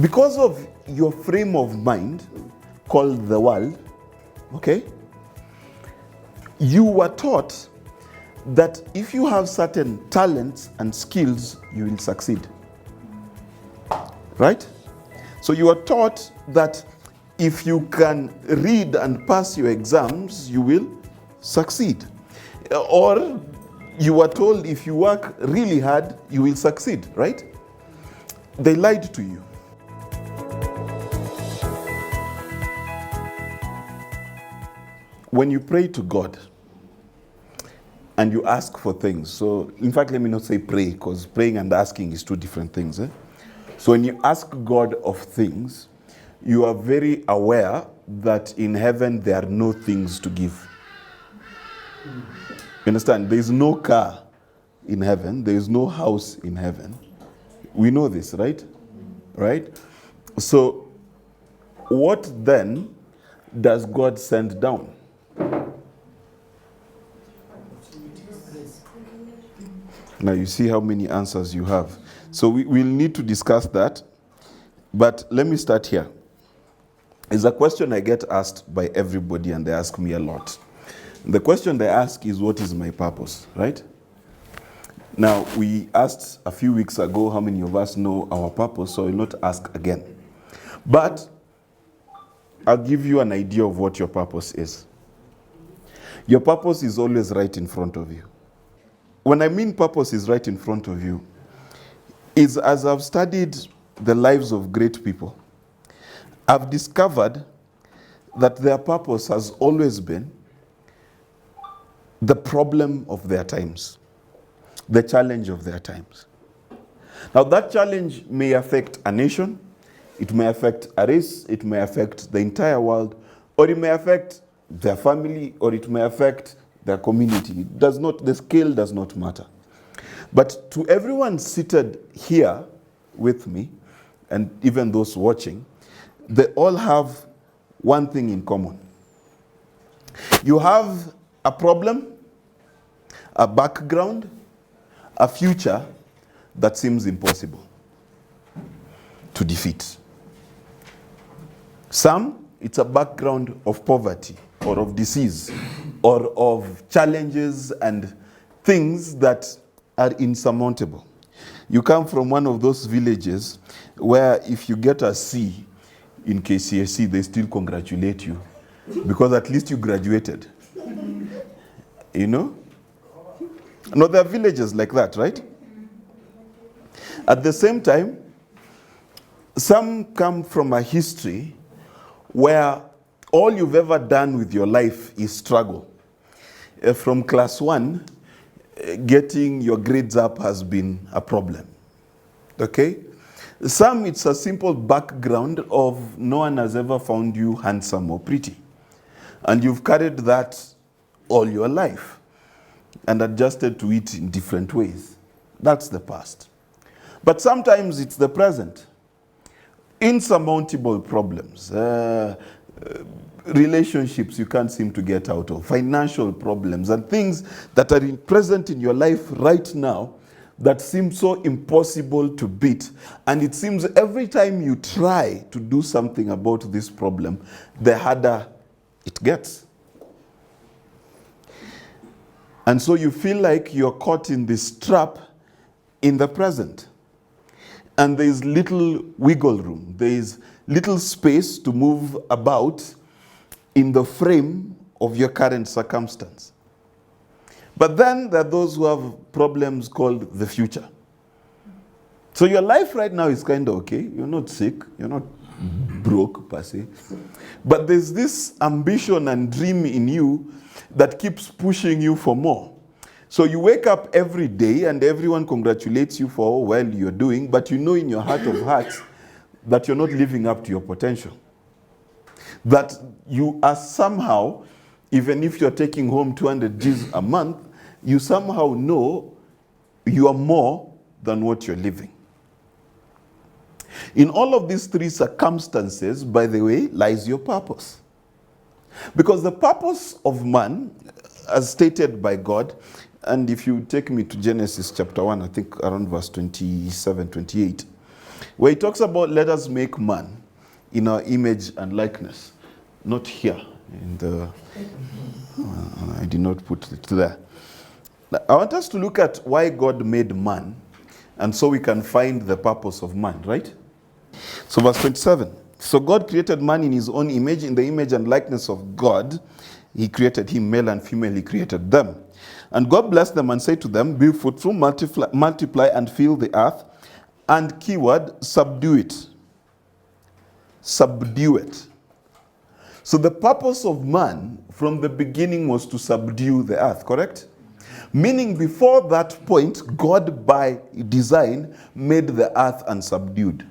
Because of your frame of mind, called the world, okay, you were taught that if you have certain talents and skills, you will succeed. Right? So you are taught that if you can read and pass your exams, you will succeed. Or you are told if you work really hard, you will succeed, right? They lied to you. When you pray to God and you ask for things, so in fact, let me not say pray, because praying and asking is two different things. So when you ask God of things, you are very aware that in heaven there are no things to give. You understand? There is no car in heaven. There is no house in heaven. We know this, right? Right? So what then does God send down? Now you see how many answers you have. So we'll need to discuss that. But let me start here. It's a question I get asked by everybody, and they ask me a lot. The question they ask is, what is my purpose, right? Now, we asked a few weeks ago how many of us know our purpose, so I will not ask again. But I'll give you an idea of what your purpose is. Your purpose is always right in front of you. When I mean purpose is right in front of you, is as I've studied the lives of great people, I've discovered that their purpose has always been the problem of their times, the challenge of their times. Now that challenge may affect a nation, it may affect a race, it may affect the entire world, or it may affect their family, or it may affect their community. It does not, the scale does not matter. But to everyone seated here with me, and even those watching, they all have one thing in common. You have a problem, a background, a future that seems impossible to defeat. Some, it's a background of poverty or of disease or of challenges and things that are insurmountable. You come from one of those villages where if you get a C in KCSE, they still congratulate you because at least you graduated. You know? No, there are villages like that, right? At the same time, some come from a history where all you've ever done with your life is struggle. From class 1, getting your grades up has been a problem. Okay? Some, it's a simple background of no one has ever found you handsome or pretty. And you've carried that all your life and adjusted to it in different ways. That's the past. But sometimes it's the present. Insurmountable problems, relationships you can't seem to get out of, financial problems, and things that are present in your life right now that seem so impossible to beat. And it seems every time you try to do something about this problem, the harder it gets. And so you feel like you're caught in this trap in the present. And there's little wiggle room. There's little space to move about in the frame of your current circumstance. But then there are those who have problems called the future. So your life right now is kind of okay. You're not sick. You're not broke per se. But there's this ambition and dream in you that keeps pushing you for more. So you wake up every day and everyone congratulates you for how well you're doing, but you know in your heart of hearts that you're not living up to your potential. That you are somehow, even if you're taking home 200 G's a month, you somehow know you are more than what you're living. In all of these three circumstances, by the way, lies your purpose. Because the purpose of man, as stated by God, and if you take me to Genesis chapter 1, I think around verse 27, 28, where he talks about let us make man in our image and likeness. Not here. In the, I did not put it there. I want us to look at why God made man, and so we can find the purpose of man, right? So verse 27. So God created man in his own image, in the image and likeness of God. He created him, male and female, he created them. And God blessed them and said to them, be fruitful, multiply and fill the earth, and keyword, subdue it. Subdue it. So the purpose of man from the beginning was to subdue the earth, correct? Meaning before that point, God by design made the earth unsubdued.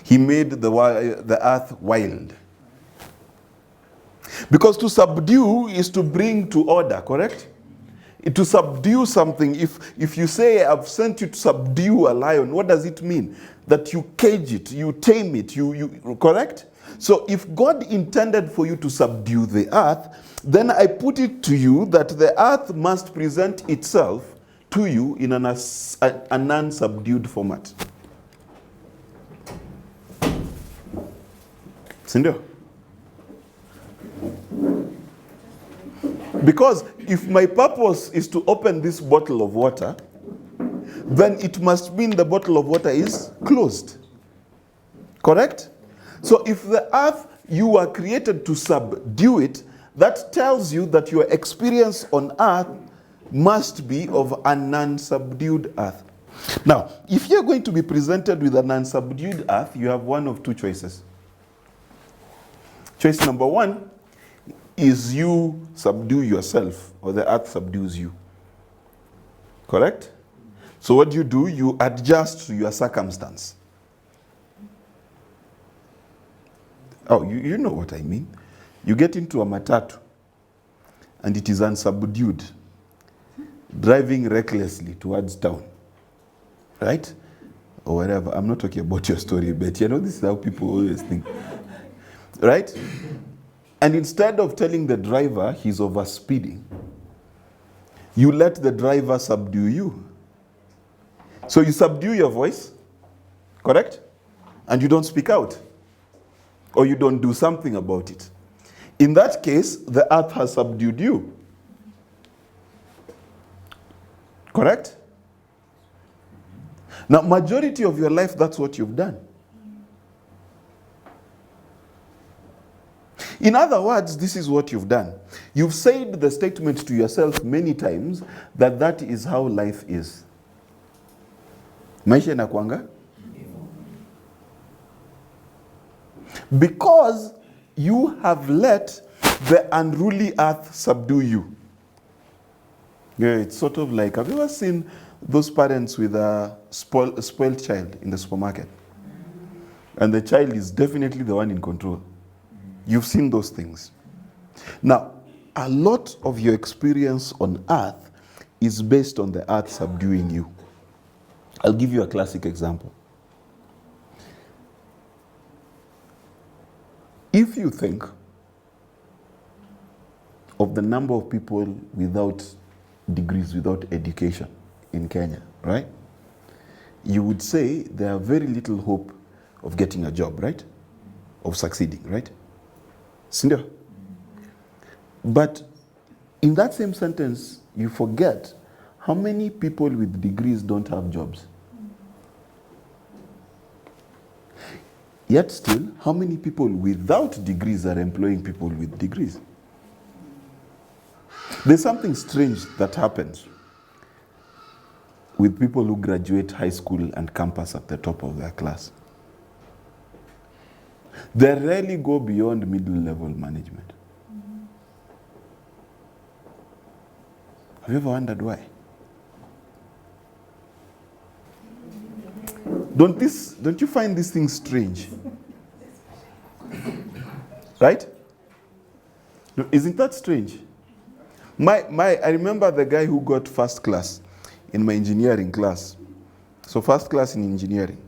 He made the earth wild. Because to subdue is to bring to order, correct? To subdue something, if you say, I've sent you to subdue a lion, what does it mean? That you cage it, you tame it, you correct? So if God intended for you to subdue the earth, then I put it to you that the earth must present itself to you in an unsubdued format. Sindio? Because if my purpose is to open this bottle of water, then it must mean the bottle of water is closed. Correct? So if the earth, you are created to subdue it, that tells you that your experience on earth must be of an unsubdued earth. Now, if you're going to be presented with an unsubdued earth, you have one of two choices. Choice number one is you subdue yourself, or the earth subdues you. Correct? So what do? You adjust to your circumstance. Oh, you know what I mean. You get into a matatu, and it is unsubdued, driving recklessly towards town. Right? Or wherever. I'm not talking about your story, but you know, this is how people always think. Right? And instead of telling the driver he's overspeeding, you let the driver subdue you. So you subdue your voice, correct? And you don't speak out. Or you don't do something about it. In that case, the earth has subdued you. Correct? Now, majority of your life, that's what you've done. In other words, this is what you've done. You've said the statement to yourself many times that that is how life is. Maisha inakuanga? Because you have let the unruly earth subdue you. Yeah, it's sort of like, have you ever seen those parents with a spoiled child in the supermarket? And the child is definitely the one in control. You've seen those things. Now, a lot of your experience on earth is based on the earth subduing you. I'll give you a classic example. If you think of the number of people without degrees, without education in Kenya, right? You would say there are very little hope of getting a job, right? Of succeeding, right? Sindio? But in that same sentence, you forget how many people with degrees don't have jobs. Yet still, how many people without degrees are employing people with degrees? There's something strange that happens with people who graduate high school and campus at the top of their class. They rarely go beyond middle level management. Have you ever wondered why? Don't you find these things strange? Right? No, isn't that strange? I remember the guy who got first class in my engineering class. So first class in engineering.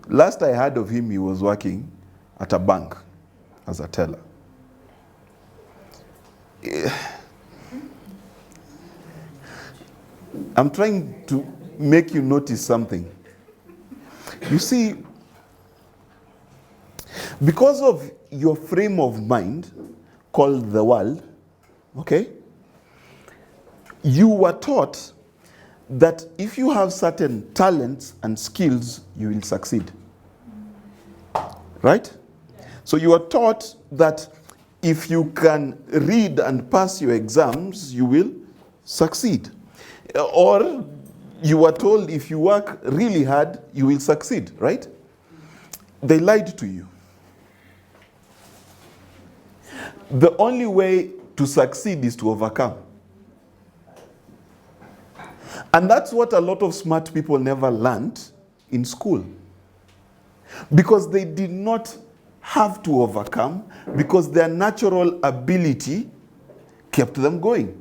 Last I heard of him, he was working at a bank as a teller. I'm trying to make you notice something. You see, because of your frame of mind called the world, okay, you were taught that if you have certain talents and skills, you will succeed. Right? So you are taught that if you can read and pass your exams, you will succeed. Or you are told if you work really hard, you will succeed, right? They lied to you. The only way to succeed is to overcome. And that's what a lot of smart people never learned in school. Because they did not have to overcome, because their natural ability kept them going.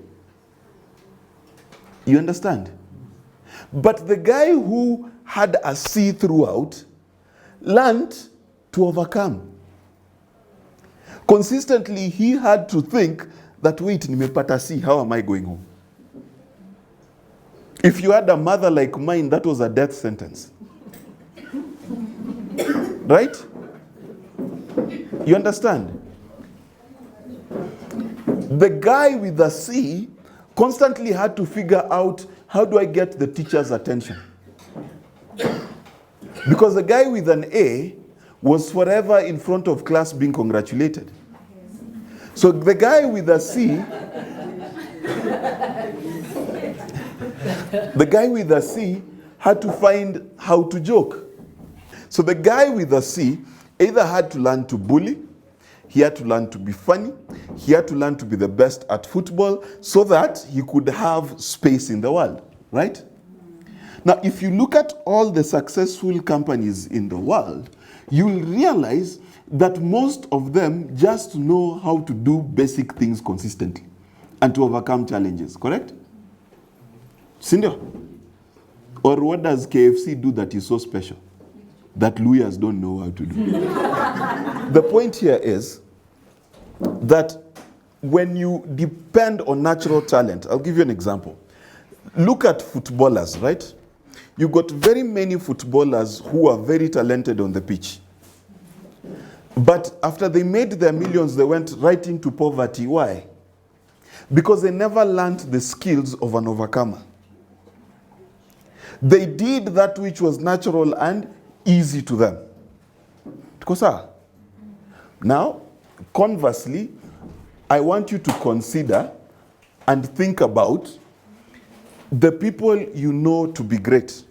You understand? But the guy who had a C throughout learned to overcome. Consistently, he had to think that, wait, nimepata C, how am I going home? If you had a mother like mine, that was a death sentence. Right? You understand? The guy with the C constantly had to figure out, how do I get the teacher's attention? Because the guy with an A was forever in front of class being congratulated. So the guy with a C, had to find how to joke. So the guy with a C either had to learn to bully, he had to learn to be funny, he had to learn to be the best at football so that he could have space in the world, right? Now, if you look at all the successful companies in the world, you'll realize that most of them just know how to do basic things consistently and to overcome challenges, correct? Sindio? Or what does KFC do that is so special that lawyers don't know how to do? The point here is that when you depend on natural talent, I'll give you an example. Look at footballers, right? You've got very many footballers who are very talented on the pitch. But after they made their millions, they went right into poverty. Why? Because they never learned the skills of an overcomer. They did that which was natural and easy to them. Now, conversely, I want you to consider and think about the people you know to be great.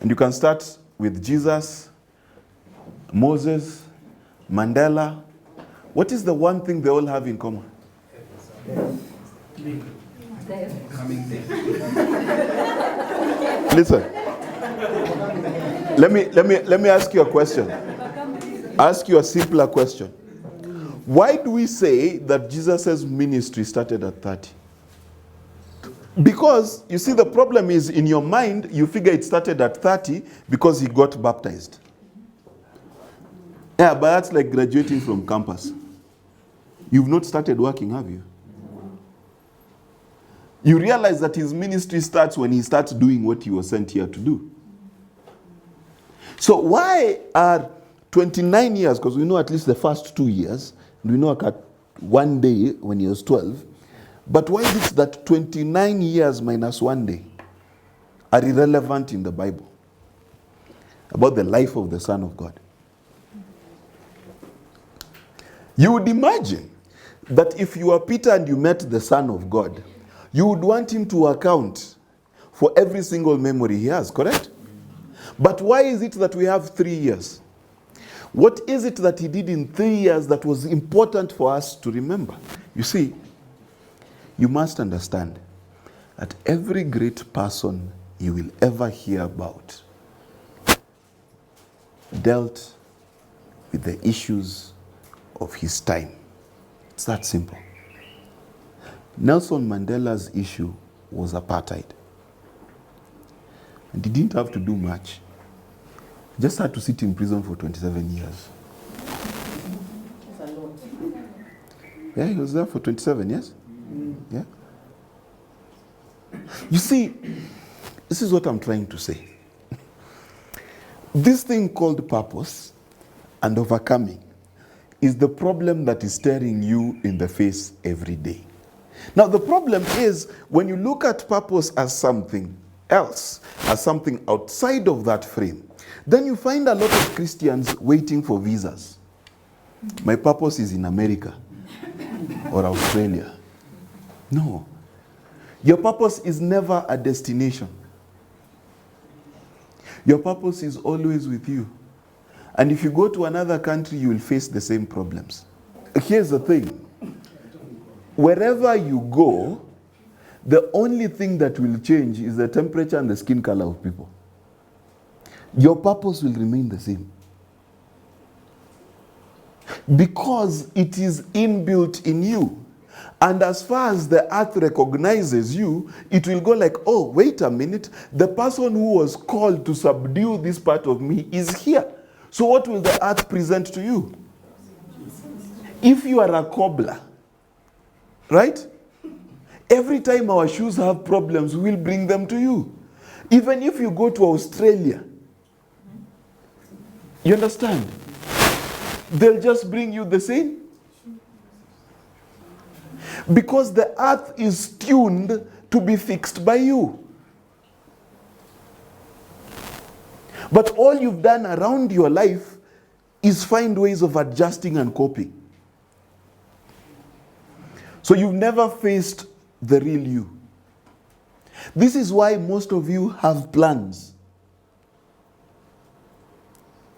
And you can start with Jesus, Moses, Mandela. What is the one thing they all have in common? Listen. Let me ask you a question. Ask you a simpler question. Why do we say that Jesus' ministry started at 30? Because, you see, the problem is in your mind, you figure it started at 30 because he got baptized. Yeah, but that's like graduating from campus. You've not started working, have you? You realize that his ministry starts when he starts doing what he was sent here to do. So why are 29 years, because we know at least the first 2 years, and we know one day when he was 12, but why is it that 29 years minus 1 day are irrelevant in the Bible about the life of the Son of God? You would imagine that if you are Peter and you met the Son of God, you would want him to account for every single memory he has, correct? But why is it that we have 3 years? What is it that he did in 3 years that was important for us to remember? You see, you must understand that every great person you will ever hear about dealt with the issues of his time. It's that simple. Nelson Mandela's issue was apartheid. And he didn't have to do much. He just had to sit in prison for 27 years. That's a lot. Yeah, he was there for 27 years. Yeah. You see, this is what I'm trying to say. This thing called purpose and overcoming is the problem that is staring you in the face every day. Now, the problem is when you look at purpose as something else, as something outside of that frame, then you find a lot of Christians waiting for visas. My purpose is in America or Australia. No. Your purpose is never a destination. Your purpose is always with you. And if you go to another country, you will face the same problems. Here's the thing. Wherever you go, the only thing that will change is the temperature and the skin color of people. Your purpose will remain the same. Because it is inbuilt in you. And as far as the earth recognizes you, it will go like, oh, wait a minute. The person who was called to subdue this part of me is here. So what will the earth present to you? If you are a cobbler, right? Every time our shoes have problems, we'll bring them to you. Even if you go to Australia, you understand? They'll just bring you the same. Because the earth is tuned to be fixed by you. But all you've done around your life is find ways of adjusting and coping. So you've never faced the real you. This is why most of you have plans.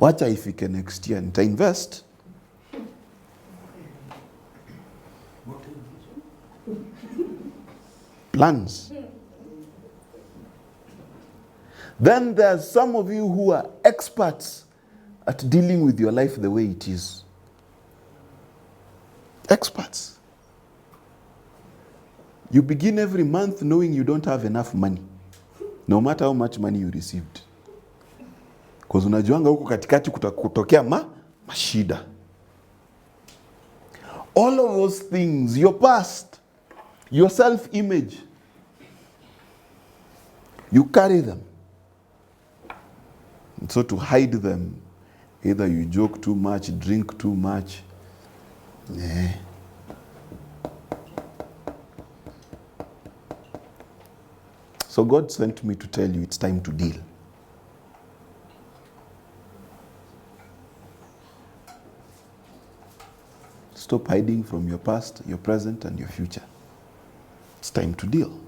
Wacha ifike next year nitainvest. Plans. Then there's some of you who are experts at dealing with your life the way it is. Experts. You begin every month knowing you don't have enough money, no matter how much money you received. Because unajuanga huko katikati kutokea mashida. All of those things, your past, your self-image, you carry them. And so to hide them, either you joke too much, drink too much. So God sent me to tell you it's time to deal. Stop hiding from your past, your present, and your future. It's time to deal.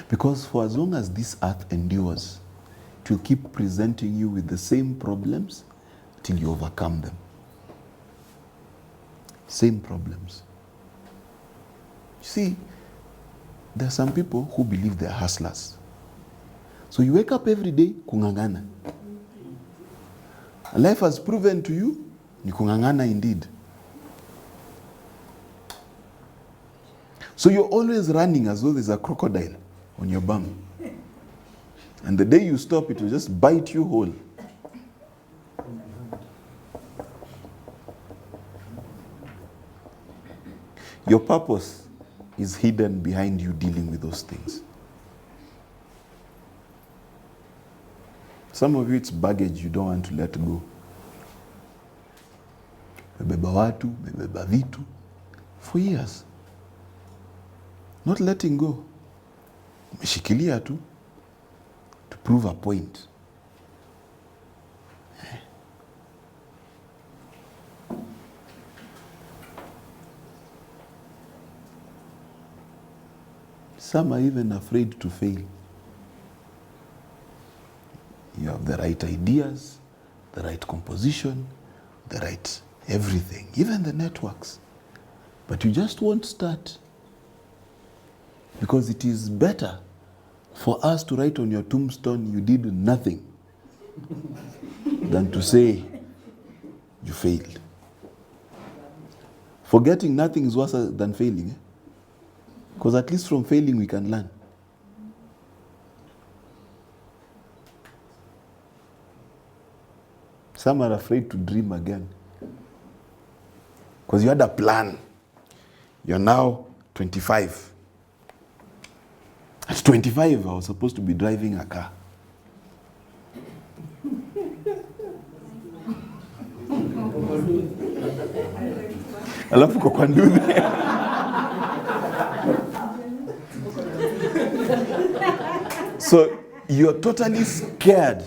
Because for as long as this earth endures, it will keep presenting you with the same problems till you overcome them. Same problems. You see, there are some people who believe they are hustlers. So you wake up every day, kungangana. Life has proven to you, ni kungangana indeed. So you're always running as though there's a crocodile on your bum. And the day you stop, it will just bite you whole. Your purpose is hidden behind you dealing with those things. Some of you, it's baggage you don't want to let go. Bebeba watu, bebeba vitu, for years. Not letting go. Umeshikilia tu to prove a point. Some are even afraid to fail. You have the right ideas, the right composition, the right everything, even the networks. But you just won't start. Because it is better for us to write on your tombstone, you did nothing, than to say you failed. Forgetting nothing is worse than failing. Because at least from failing we can learn. Some are afraid to dream again. Because you had a plan. You're now 25. At 25, I was supposed to be driving a car. Alafu kwa kwanduthi. So you're totally scared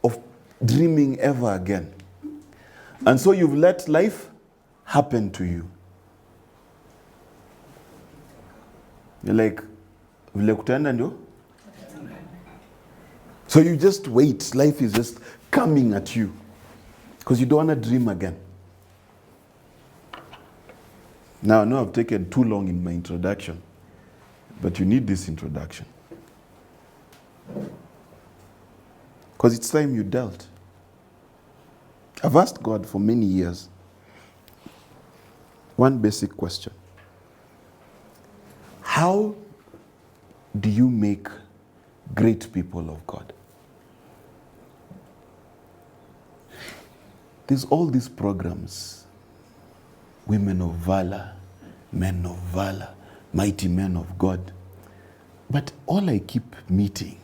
of dreaming ever again. And so you've let life happen to you. You're like, vile kutaenda ndio? So you just wait. Life is just coming at you. Because you don't want to dream again. Now, I know I've taken too long in my introduction, but you need this introduction. Because it's time you dealt. I've asked God for many years one basic question. How do you make great people of God? There's all these programs, women of valor, men of valor, mighty men of God. But all I keep meeting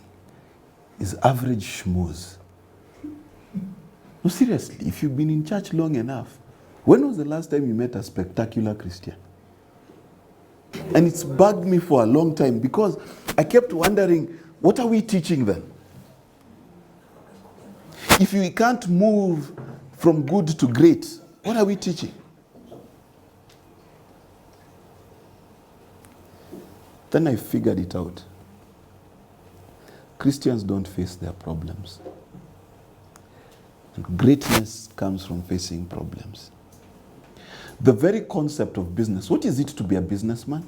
is average schmooze. No, seriously, if you've been in church long enough, when was the last time you met a spectacular Christian? And it's bugged me for a long time because I kept wondering, what are we teaching them? If we can't move from good to great, what are we teaching? Then I figured it out. Christians don't face their problems. And greatness comes from facing problems. The very concept of business, what is it to be a businessman?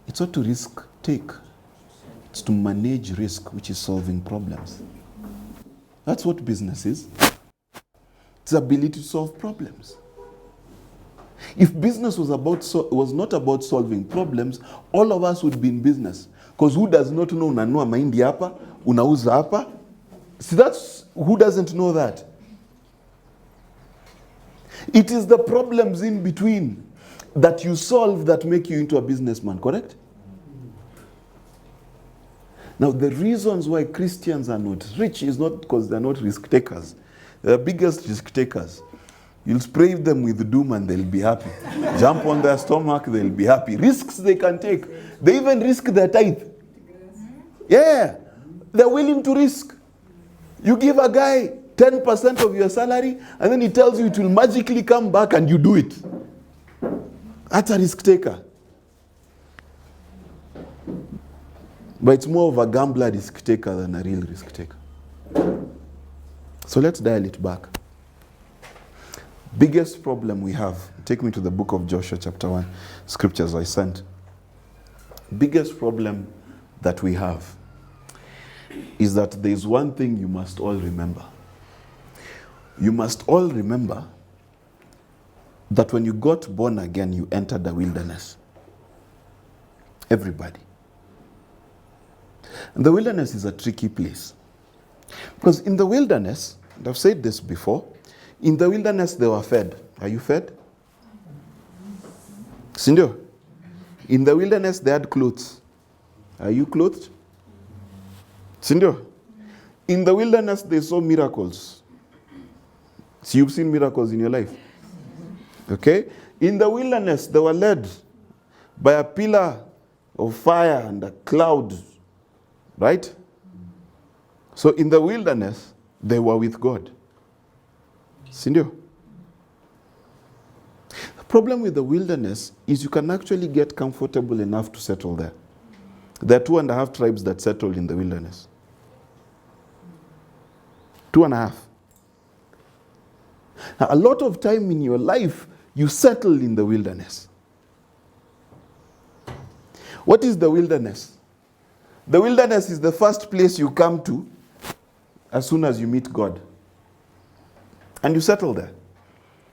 It's not to risk take. It's to manage risk, which is solving problems. That's what business is. It's the ability to solve problems. If business was not about solving problems, all of us would be in business. Because who does not know unanua mahindi hapa, unauza hapa? See, that's who doesn't know that. It is the problems in between that you solve that make you into a businessman, correct? Now, the reasons why Christians are not rich is not because they're not risk takers. They're the biggest risk takers. You'll spray them with doom and they'll be happy. Jump on their stomach, they'll be happy. Risks they can take. They even risk their tithe. Yeah, they're willing to risk. You give a guy 10% of your salary and then he tells you it will magically come back and you do it. That's a risk taker. But it's more of a gambler risk taker than a real risk taker. So let's dial it back. Biggest problem we have, take me to the book of Joshua chapter 1, scriptures I sent. Biggest problem that we have is that there is one thing you must all remember. You must all remember that when you got born again, you entered the wilderness. Everybody. And the wilderness is a tricky place. Because in the wilderness, and I've said this before, in the wilderness they were fed. Are you fed? Sindio? In the wilderness they had clothes. Are you clothed? Sindio? In the wilderness they saw miracles. So you've seen miracles in your life. Okay? In the wilderness they were led by a pillar of fire and a cloud. Right? So in the wilderness, they were with God. Sindio? The problem with the wilderness is you can actually get comfortable enough to settle there. There are 2.5 tribes that settled in the wilderness. 2.5. Now, a lot of time in your life, you settle in the wilderness. What is the wilderness? The wilderness is the first place you come to as soon as you meet God. And you settle there.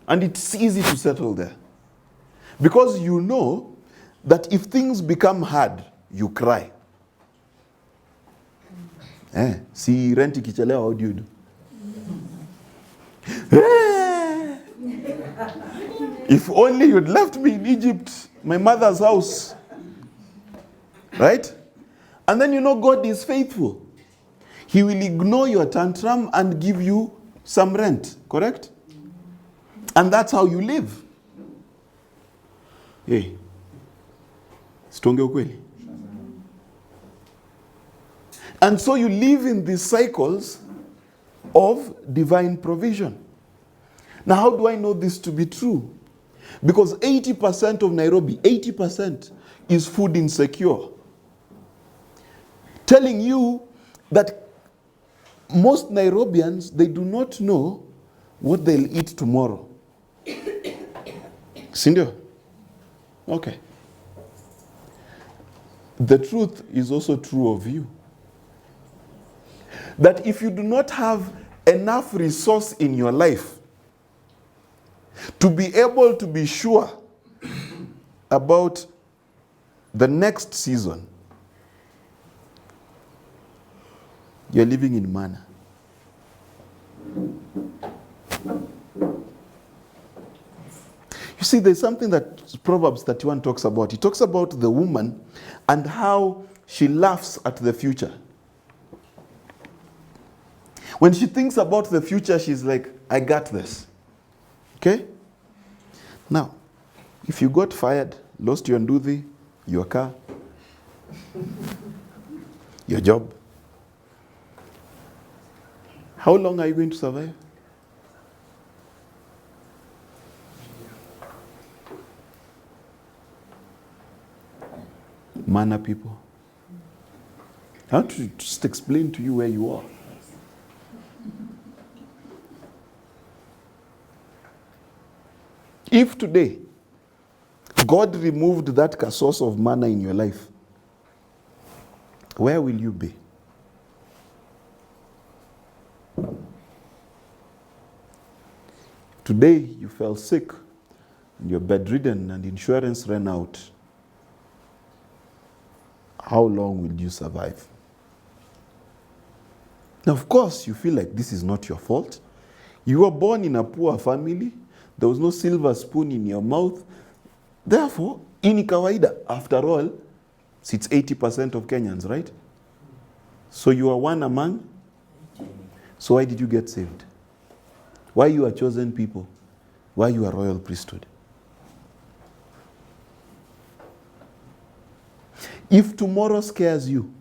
And it's easy to settle there. Because you know that if things become hard, you cry. See, rent ikichelewa, how do you do? If only you'd left me in Egypt, my mother's house. Right? And then you know God is faithful. He will ignore your tantrum and give you some rent. Correct? And that's how you live. Hey. Sitonge ukweli. And so you live in these cycles of divine provision. Now, how do I know this to be true? Because 80% of Nairobi, 80% is food insecure. Telling you that most Nairobians, they do not know what they'll eat tomorrow. Sindio? Okay. The truth is also true of you. That if you do not have enough resource in your life to be able to be sure about the next season, you're living in manna. You see, there's something that Proverbs 31 talks about. It talks about the woman and how she laughs at the future. When she thinks about the future, she's like, I got this. Okay? Now, if you got fired, lost your nduthi, your car, your job, how long are you going to survive? Manna people. I want to just explain to you where you are. If today God removed that source of manna in your life, where will you be? Today you fell sick, and you're bedridden, and insurance ran out. How long will you survive? Now, of course, you feel like this is not your fault. You were born in a poor family. There was no silver spoon in your mouth. Therefore, ini kawaida, after all, it's 80% of Kenyans, right? So you are one among? So why did you get saved? Why you are chosen people? Why you are royal priesthood? If tomorrow scares you.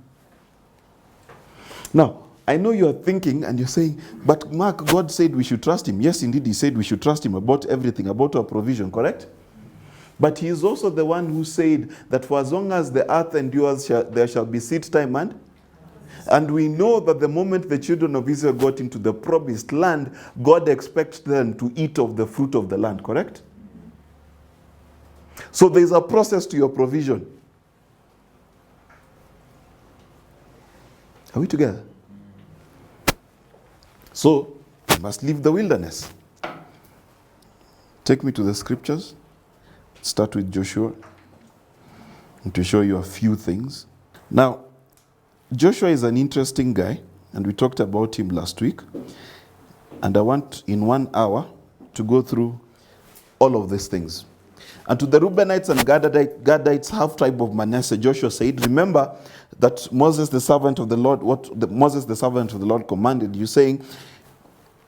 Now, I know you are thinking and you're saying, but Mark, God said we should trust him. Yes, indeed, he said we should trust him about everything, about our provision, correct? But he is also the one who said that for as long as the earth endures, there shall be seed time and we know that the moment the children of Israel got into the promised land, God expects them to eat of the fruit of the land, correct? So there's a process to your provision. Are we together? So, you must leave the wilderness. Take me to the scriptures. Start with Joshua. To show you a few things. Now, Joshua is an interesting guy, and we talked about him last week. And I want, in 1 hour, to go through all of these things. And to the Reubenites and Gadites, half tribe of Manasseh, Joshua said, remember that Moses the servant of the Lord, Moses the servant of the Lord commanded you, saying,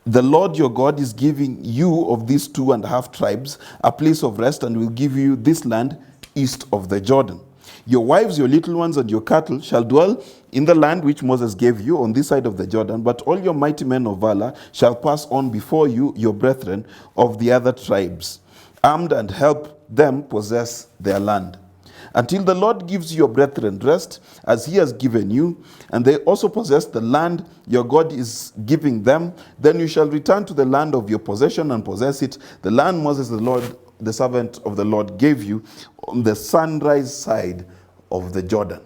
the Lord your God is giving you of these 2.5 tribes a place of rest, and will give you this land east of the Jordan. Your wives, your little ones, and your cattle shall dwell in the land which Moses gave you on this side of the Jordan, but all your mighty men of valor shall pass on before you, your brethren of the other tribes, armed, and help them possess their land. Until the Lord gives your brethren rest, as he has given you, and they also possess the land your God is giving them, then you shall return to the land of your possession and possess it, the land Moses the Lord, the servant of the Lord, gave you on the sunrise side of the Jordan.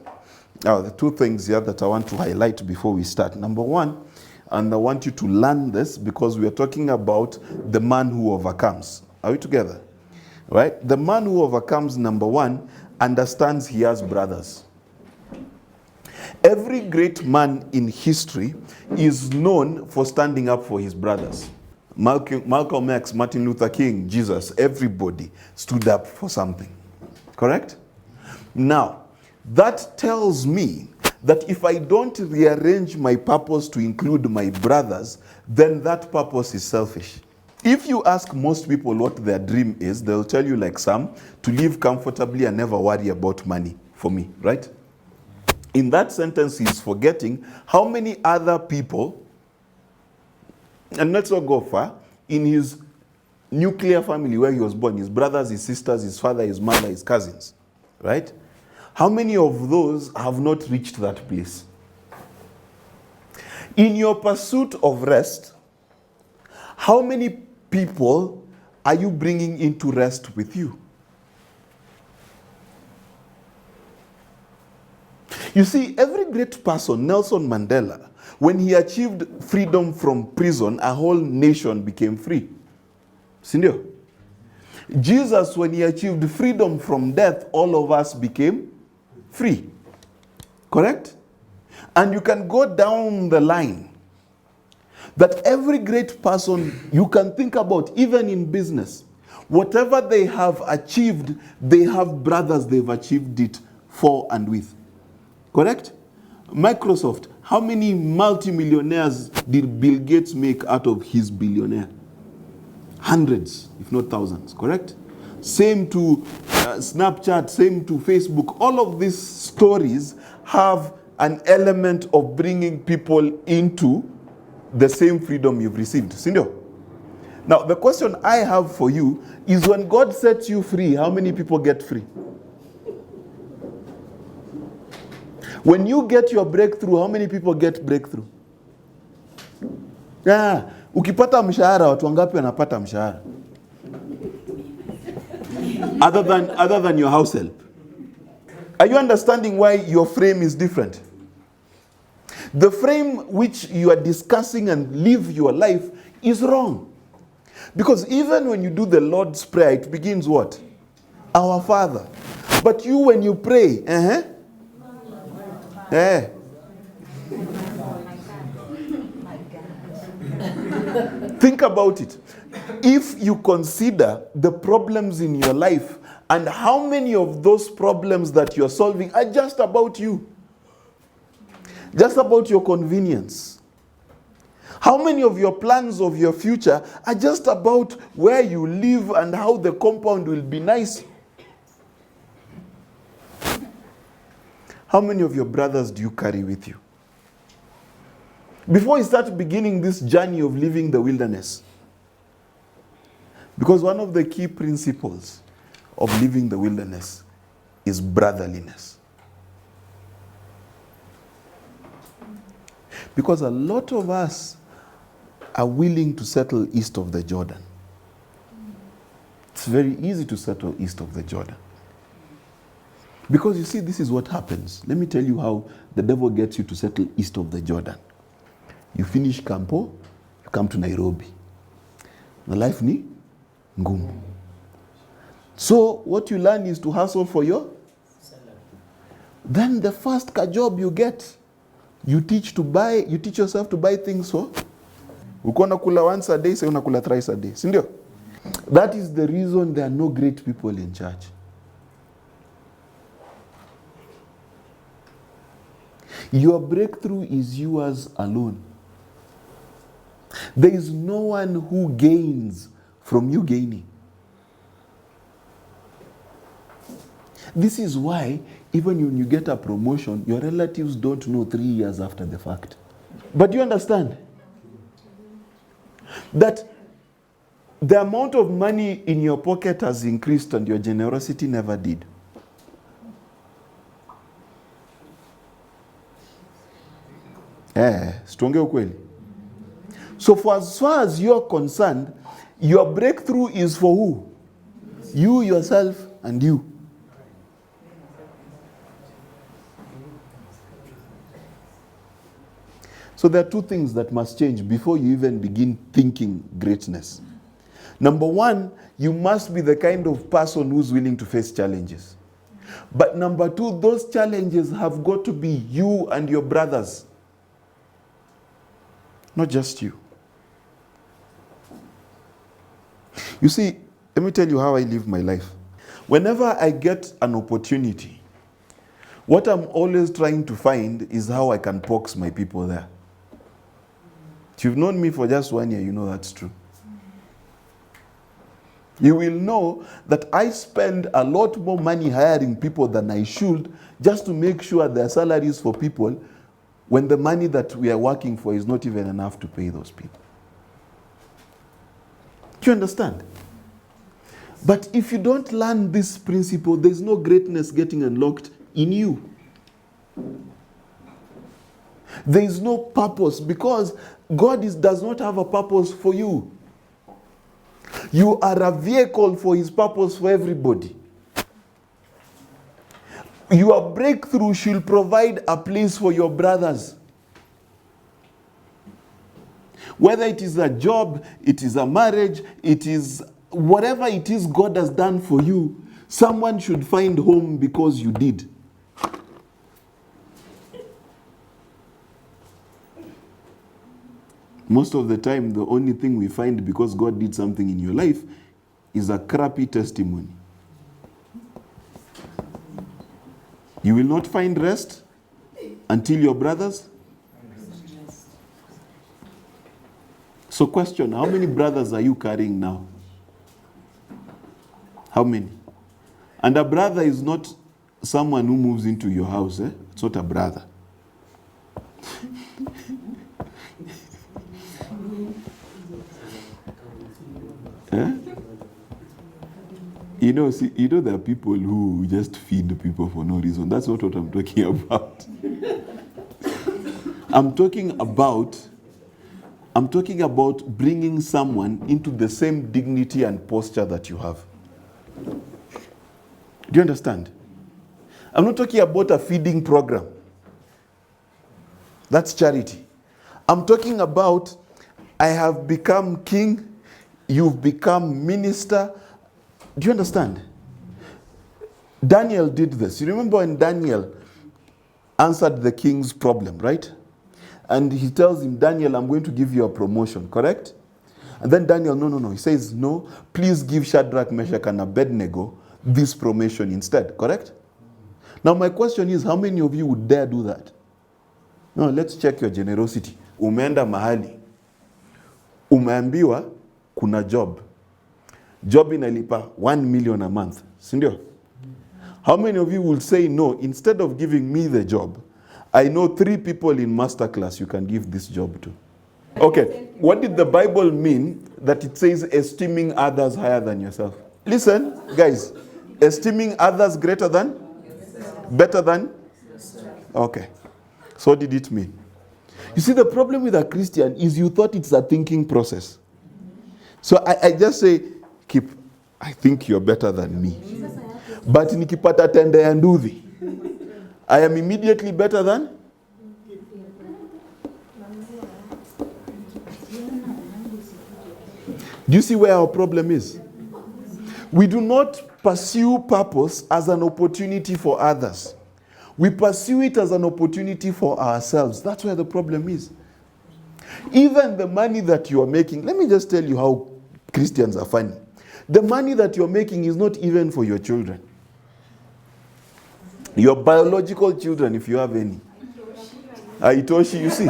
Now, the two things here that I want to highlight before we start. Number one, and I want you to learn this because we are talking about the man who overcomes. Are we together? Right? The man who overcomes, number one, understands he has brothers. Every great man in history is known for standing up for his brothers. Malcolm X, Martin Luther King, Jesus, everybody stood up for something. Correct? Now, That tells me that if I don't rearrange my purpose to include my brothers, then that purpose is selfish. If you ask most people what their dream is, they'll tell you, like some, to live comfortably and never worry about money, for me, right? In that sentence, he's forgetting how many other people, and let's not go far, in his nuclear family where he was born, his brothers, his sisters, his father, his mother, his cousins, right? How many of those have not reached that place? In your pursuit of rest, how many people are you bringing into rest with you? You see, every great person, Nelson Mandela, when he achieved freedom from prison, a whole nation became free. Sindio? Jesus, when he achieved freedom from death, all of us became free. Correct? And you can go down the line that every great person you can think about, even in business, whatever they have achieved, they have brothers they've achieved it for and with. Correct? Microsoft, how many multimillionaires did Bill Gates make out of his billionaire? Hundreds, if not thousands, correct? Same to Snapchat, same to Facebook. All of these stories have an element of bringing people into the same freedom you've received. Sindio? Now, the question I have for you is, when God sets you free, how many people get free? When you get your breakthrough, how many people get breakthrough? Yeah. Ukipata mshahara, watu wangapi wanapata mshahara? Other than your house help. Are you understanding why your frame is different? The frame which you are discussing and live your life is wrong. Because even when you do the Lord's Prayer, it begins what? Our Father. But you, when you pray, think about it. If you consider the problems in your life and how many of those problems that you're solving are just about you, just about your convenience. How many of your plans of your future are just about where you live and how the compound will be nice? How many of your brothers do you carry with you? Before you start beginning this journey of living the wilderness. Because one of the key principles of living the wilderness is brotherliness. Because a lot of us are willing to settle east of the Jordan. It's very easy to settle east of the Jordan. Because you see, this is what happens. Let me tell you how the devil gets you to settle east of the Jordan. You finish Campo, you come to Nairobi. The life ni ngumu. So what you learn is to hustle for your salary. Then the first job you get, you teach yourself to buy things for. Uko nakula once a day, say unakula thrice a day. Sindio? That is the reason there are no great people in church. Your breakthrough is yours alone. There is no one who gains from you gaining. This is why even when you get a promotion, your relatives don't know 3 years after the fact. But you understand that the amount of money in your pocket has increased and your generosity never did. Strong ukweli. So for as far as you're concerned, your breakthrough is for who? You, yourself, and you. So there are two things that must change before you even begin thinking greatness. Number one, you must be the kind of person who's willing to face challenges. But number two, those challenges have got to be you and your brothers. Not just you. You see, let me tell you how I live my life. Whenever I get an opportunity What I'm always trying to find is how I can pox my people there. If you've known me for just 1 year, you know that's true. You will know that I spend a lot more money hiring people than I should just to make sure there are salaries for people when the money that we are working for is not even enough to pay those people. Do you understand? But if you don't learn this principle, there's no greatness getting unlocked in you. There is no purpose because God does not have a purpose for you. You are a vehicle for his purpose for everybody. Your breakthrough should provide a place for your brothers. Whether it is a job, it is a marriage, it is whatever it is God has done for you, someone should find home because you did. Most of the time, the only thing we find because God did something in your life is a crappy testimony. You will not find rest until your brothers. So question, how many brothers are you carrying now? How many? And a brother is not someone who moves into your house. It's not a brother. You know, there are people who just feed people for no reason. That's not what I'm talking about. I'm talking about bringing someone into the same dignity and posture that you have. Do you understand? I'm not talking about a feeding program. That's charity. I'm talking about I have become king, you've become minister. Do you understand? Daniel did this. You remember when Daniel answered the king's problem, right? And he tells him, Daniel, I'm going to give you a promotion, correct? And then Daniel, no. He says, no, please give Shadrach, Meshach, and Abednego this promotion instead, correct? Now my question is, how many of you would dare do that? No, let's check your generosity. Umeenda mahali. Umeambiwa kuna job. Job inalipa 1 million a month. Sindio? How many of you will say, no, instead of giving me the job, I know 3 people in masterclass you can give this job to. Okay, what did the Bible mean that it says esteeming others higher than yourself? Listen, guys, esteeming others greater than? Better than? Okay, so what did it mean? You see, the problem with a Christian is you thought it's a thinking process. So I just say, I think you're better than me. But nikipata tende ya nduthi, I am immediately better than? Do you see where our problem is? We do not pursue purpose as an opportunity for others. We pursue it as an opportunity for ourselves. That's where the problem is. Even the money that you are making, let me just tell you how Christians are funny. The money that you're making is not even for your children. Your biological children, if you have any. Aitoshi, you see.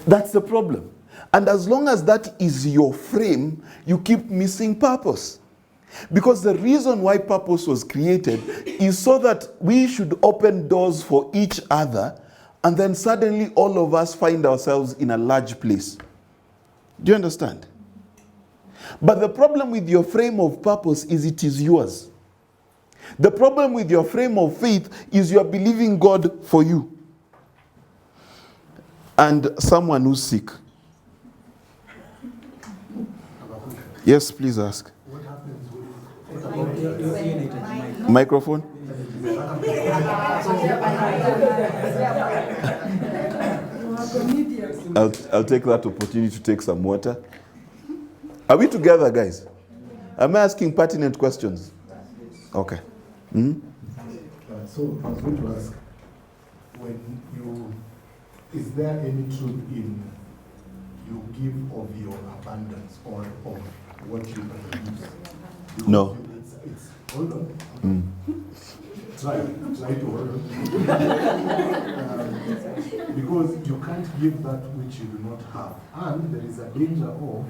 That's the problem. And as long as that is your frame, you keep missing purpose. Because the reason why purpose was created is so that we should open doors for each other, and then suddenly all of us find ourselves in a large place. Do you understand? But the problem with your frame of purpose is it is yours. The problem with your frame of faith is you are believing God for you. And someone who's sick. Yes, please ask. What happens with Microphone? I'll take that opportunity to take some water. Are we together, guys? Am I asking pertinent questions? Okay. So I was going to ask, is there any truth in you give of your abundance or of what you produce? No. Hold on. try to hold on. Because you can't give that which you do not have. And there is a danger of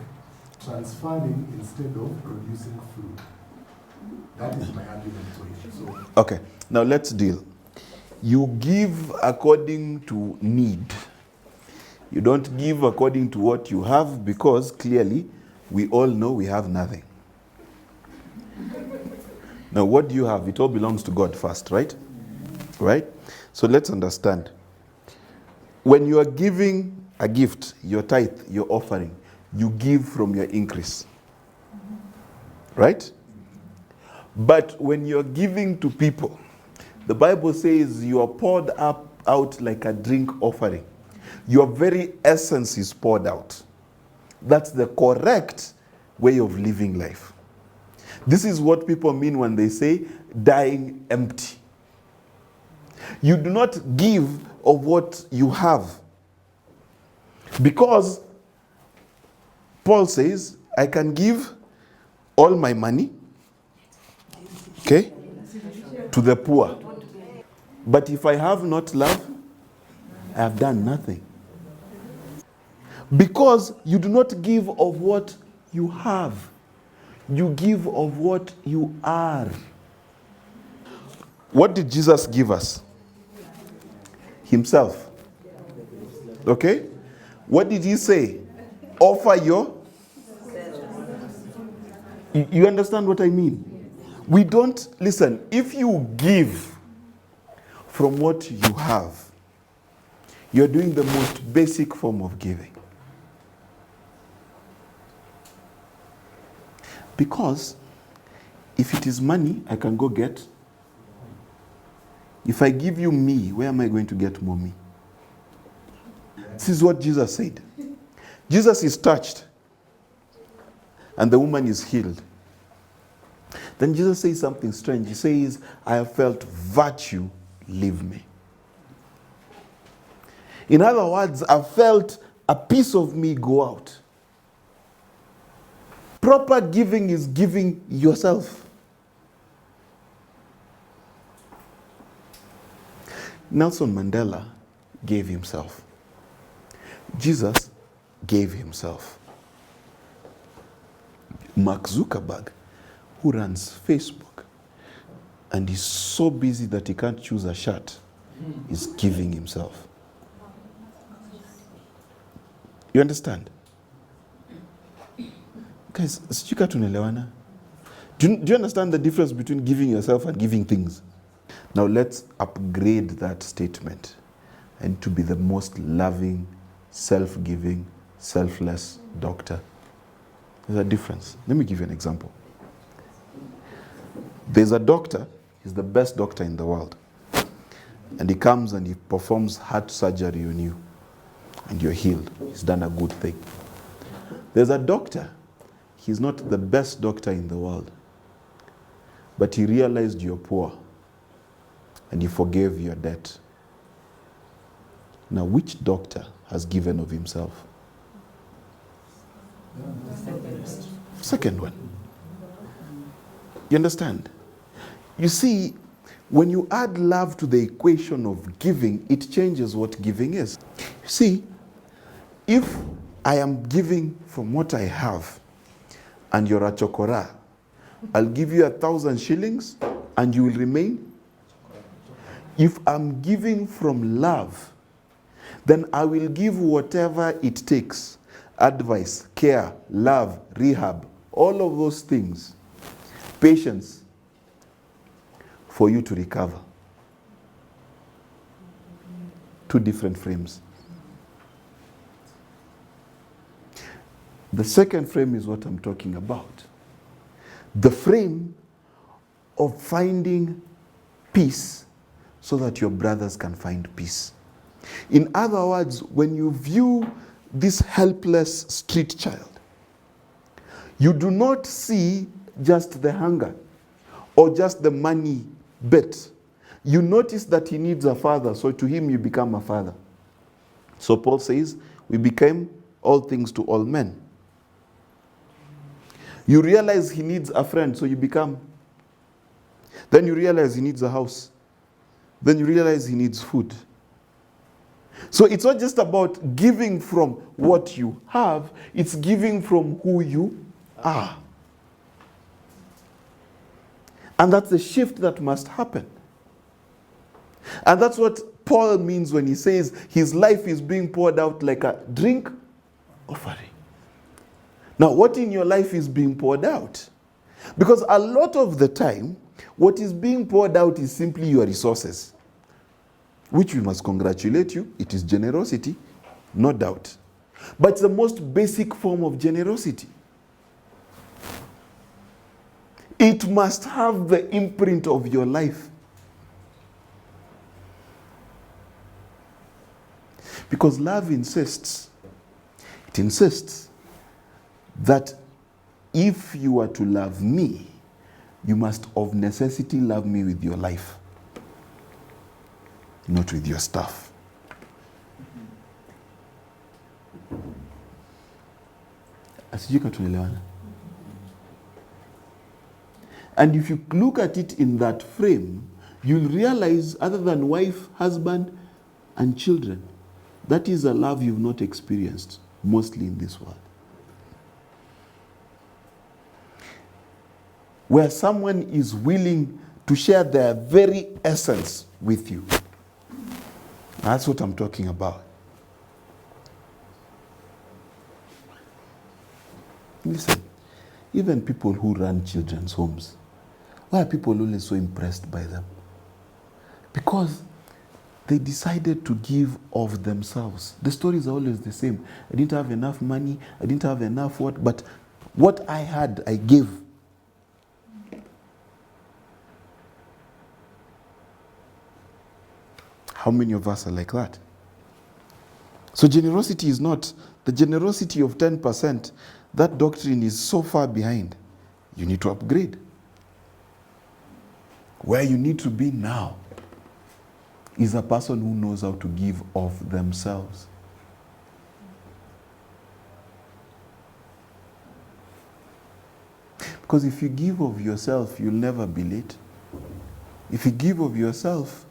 transferring instead of producing fruit. That is my argument to it. So, Okay, now let's deal. You give according to need. You don't give according to what you have, because clearly we all know we have nothing. Now, what do you have? It all belongs to God first, right? Right? So let's understand. When you are giving a gift, your tithe, your offering, you give from your increase. Right? But when you're giving to people, the Bible says you are poured out like a drink offering. Your very essence is poured out. That's the correct way of living life. This is what people mean when they say dying empty. You do not give of what you have. Because Paul says, I can give all my money, okay, to the poor. But if I have not love, I have done nothing. Because you do not give of what you have. You give of what you are. What did Jesus give us? Himself. Okay? What did he say? Offer your... You understand what I mean? We don't... Listen, if you give from what you have, you're doing the most basic form of giving. Because if it is money, I can go get. If I give you me, where am I going to get more me? This is what Jesus said. Jesus is touched, and the woman is healed. Then Jesus says something strange. He says, I have felt virtue leave me. In other words, I felt a piece of me go out. Proper giving is giving yourself. Nelson Mandela gave himself. Jesus gave himself. Mark Zuckerberg, who runs Facebook, and is so busy that he can't choose a shirt, is giving himself. You understand? Guys, do you understand the difference between giving yourself and giving things? Now let's upgrade that statement and to be the most loving, self-giving, selfless doctor. There's a difference. Let me give you an example. There's a doctor, he's the best doctor in the world. And he comes and he performs heart surgery on you. And you're healed. He's done a good thing. There's a doctor, he's not the best doctor in the world. But he realized you're poor. And he forgave your debt. Now, which doctor has given of himself? Second one. You understand? You see, when you add love to the equation of giving, it changes what giving is. You see, if I am giving from what I have, and you're a chokora, I'll give you 1,000 shillings, and you will remain. If I'm giving from love, then I will give whatever it takes. Advice, care, love, rehab, all of those things. Patience for you to recover. Two different frames. The second frame is what I'm talking about. The frame of finding peace so that your brothers can find peace. In other words, when you view this helpless street child, you do not see just the hunger or just the money bit. You notice that he needs a father, so to him you become a father. So Paul says, we became all things to all men. You realize he needs a friend, so you become. Then you realize he needs a house, then you realize he needs food. So it's not just about giving from what you have, it's giving from who you are. And that's the shift that must happen. And that's what Paul means when he says his life is being poured out like a drink offering. Now, what in your life is being poured out? Because a lot of the time, what is being poured out is simply your resources, which we must congratulate you. It is generosity, no doubt. But it's the most basic form of generosity. It must have the imprint of your life. Because love insists, it insists that if you are to love me, you must of necessity love me with your life, not with your stuff. Asijika tunaelewana? And if you look at it in that frame, you'll realize other than wife, husband, and children, that is a love you've not experienced, mostly in this world. Where someone is willing to share their very essence with you. That's what I'm talking about. Listen, even people who run children's homes, why are people always so impressed by them? Because they decided to give of themselves. The stories are always the same. I didn't have enough money, I didn't have enough what, but what I had, I gave. How many of us are like that? So generosity is not, the generosity of 10%, that doctrine is so far behind. You need to upgrade. Where you need to be now is a person who knows how to give of themselves. Because if you give of yourself, you'll never be late. If you give of yourself,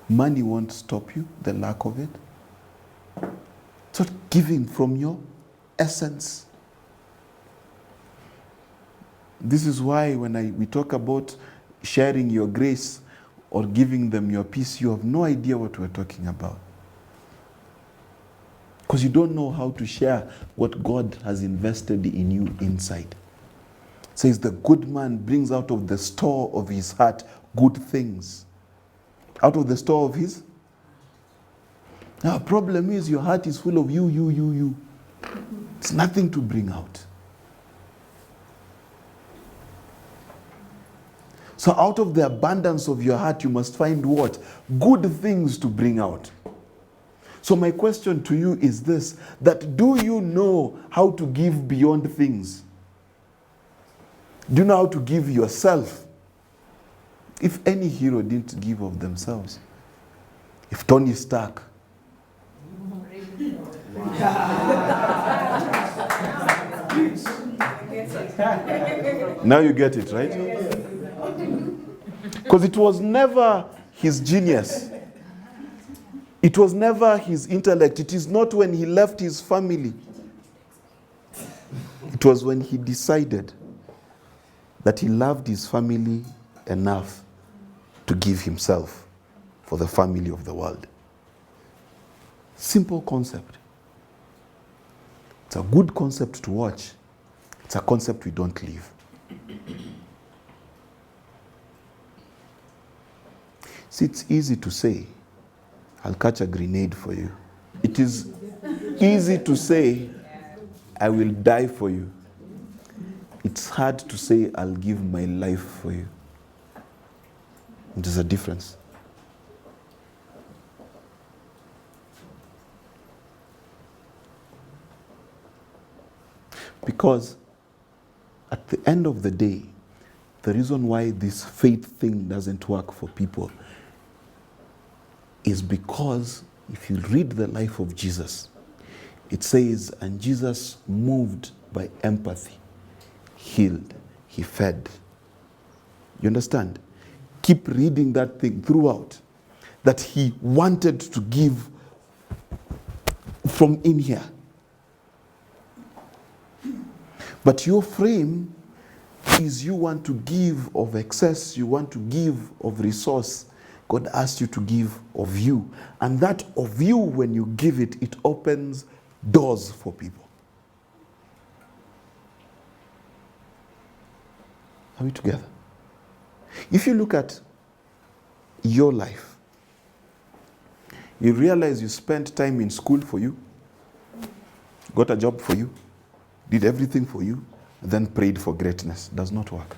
money won't stop you, the lack of it. It's not giving from your essence. This is why when we talk about sharing your grace or giving them your peace, you have no idea what we're talking about. Because you don't know how to share what God has invested in you inside. It says the good man brings out of the store of his heart good things. Out of the store of his? Now, the problem is your heart is full of you. It's nothing to bring out. So out of the abundance of your heart, you must find what? Good things to bring out. So my question to you is this, that do you know how to give beyond things? Do you know how to give yourself? If any hero didn't give of themselves, if Tony Stark, now you get it, right? Because it was never his genius. It was never his intellect. It is not when he left his family. It was when he decided that he loved his family enough to give himself for the family of the world. Simple concept. It's a good concept to watch. It's a concept we don't live. See, it's easy to say, I'll catch a grenade for you. It is easy to say, I will die for you. It's hard to say, I'll give my life for you. There's a difference. Because at the end of the day, the reason why this faith thing doesn't work for people is because if you read the life of Jesus, it says, and Jesus moved by empathy, healed, he fed. You understand? Keep reading that thing throughout. that he wanted to give from in here. But your frame is you want to give of excess, you want to give of resource. God asked you to give of you. And that of you, when you give it, it opens doors for people. Are we together? If you look at your life, you realize you spent time in school for you, got a job for you, did everything for you, then prayed for greatness. Does not work.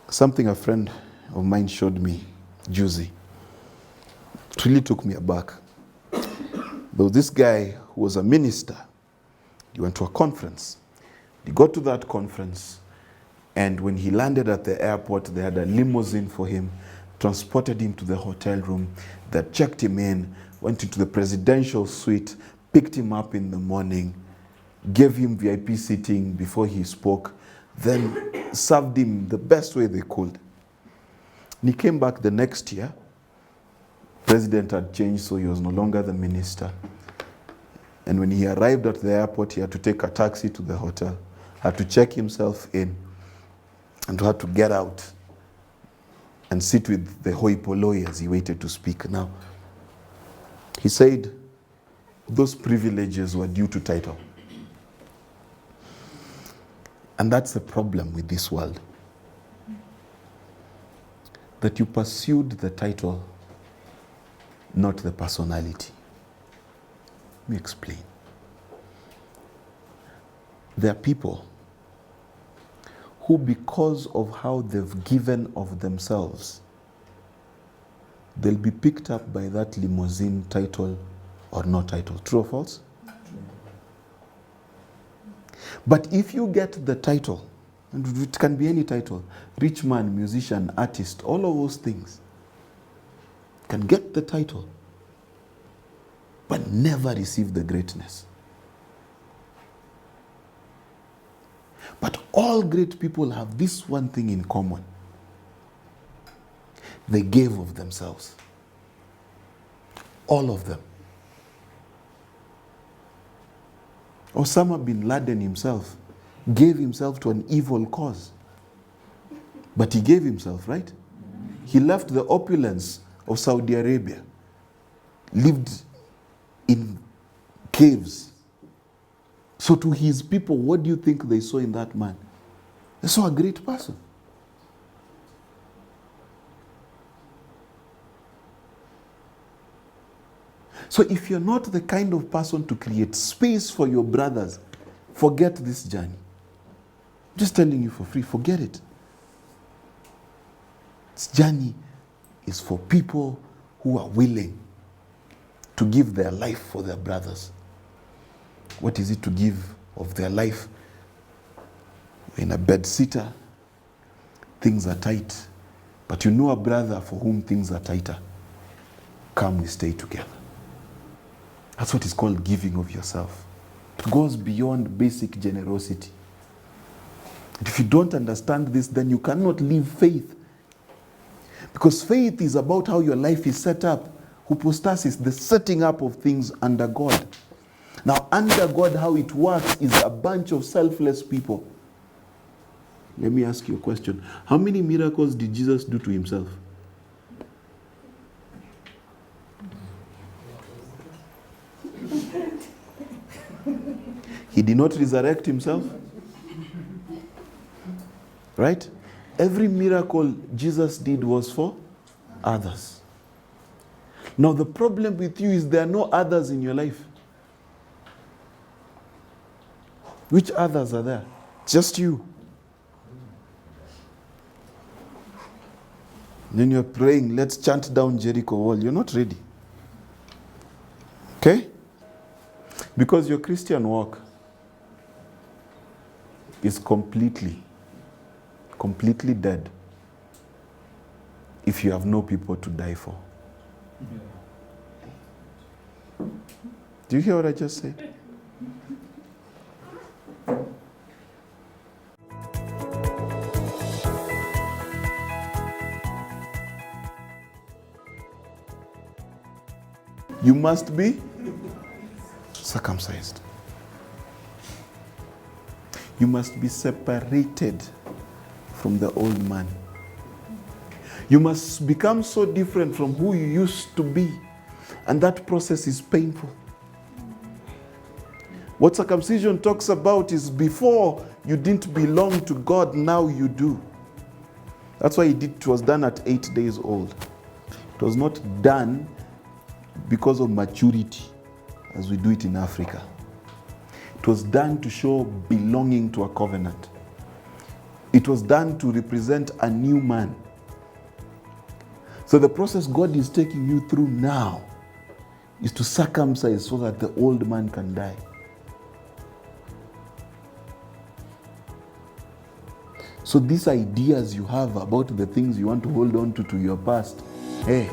Something a friend of mine showed me, Juicy. It really took me aback. There was this guy who was a minister. He went to a conference. He got to that conference, and when he landed at the airport, they had a limousine for him, transported him to the hotel room, that checked him in, went into the presidential suite, picked him up in the morning, gave him VIP seating before he spoke, then served him the best way they could. And he came back the next year. President had changed, so he was no longer the minister. And when he arrived at the airport, he had to take a taxi to the hotel, had to check himself in, and had to get out and sit with the hoi polloi as he waited to speak. Now, he said those privileges were due to title. And that's the problem with this world. That you pursued the title, not the personality. Let me explain. There are people who, because of how they've given of themselves, they'll be picked up by that limousine, title or no title. True or false? But if you get the title, and it can be any title, rich man, musician, artist, all of those things, can get the title, but never receive the greatness. But all great people have this one thing in common. They gave of themselves. All of them. Osama bin Laden himself gave himself to an evil cause. But he gave himself, right? He left the opulence of Saudi Arabia, lived in caves. So to his people, what do you think they saw in that man? They saw a great person. So if you're not the kind of person to create space for your brothers, forget this journey. I'm just telling you for free, forget it. This journey is for people who are willing to give their life for their brothers. What is it to give of their life? In a bed-sitter, things are tight. But you know a brother for whom things are tighter. Come, we stay together. That's what is called giving of yourself. It goes beyond basic generosity. And if you don't understand this, then you cannot live faith. Because faith is about how your life is set up. Hypostasis, the setting up of things under God. Now, under God, how it works is a bunch of selfless people. Let me ask you a question. How many miracles did Jesus do to himself? He did not resurrect himself. Right? Every miracle Jesus did was for others. Now the problem with you is there are no others in your life. Which others are there? Just you. Then you're praying, let's chant down Jericho wall. You're not ready. Okay? Because your Christian walk is completely dead if you have no people to die for. Do you hear what I just said? You must be circumcised. You must be separated from the old man. You must become so different from who you used to be. And that process is painful. What circumcision talks about is before you didn't belong to God, now you do. That's why it was done at 8 days old. It was not done because of maturity, as we do it in Africa. It was done to show belonging to a covenant. It was done to represent a new man. So the process God is taking you through now is to circumcise so that the old man can die. So these ideas you have about the things you want to hold on to your past, hey,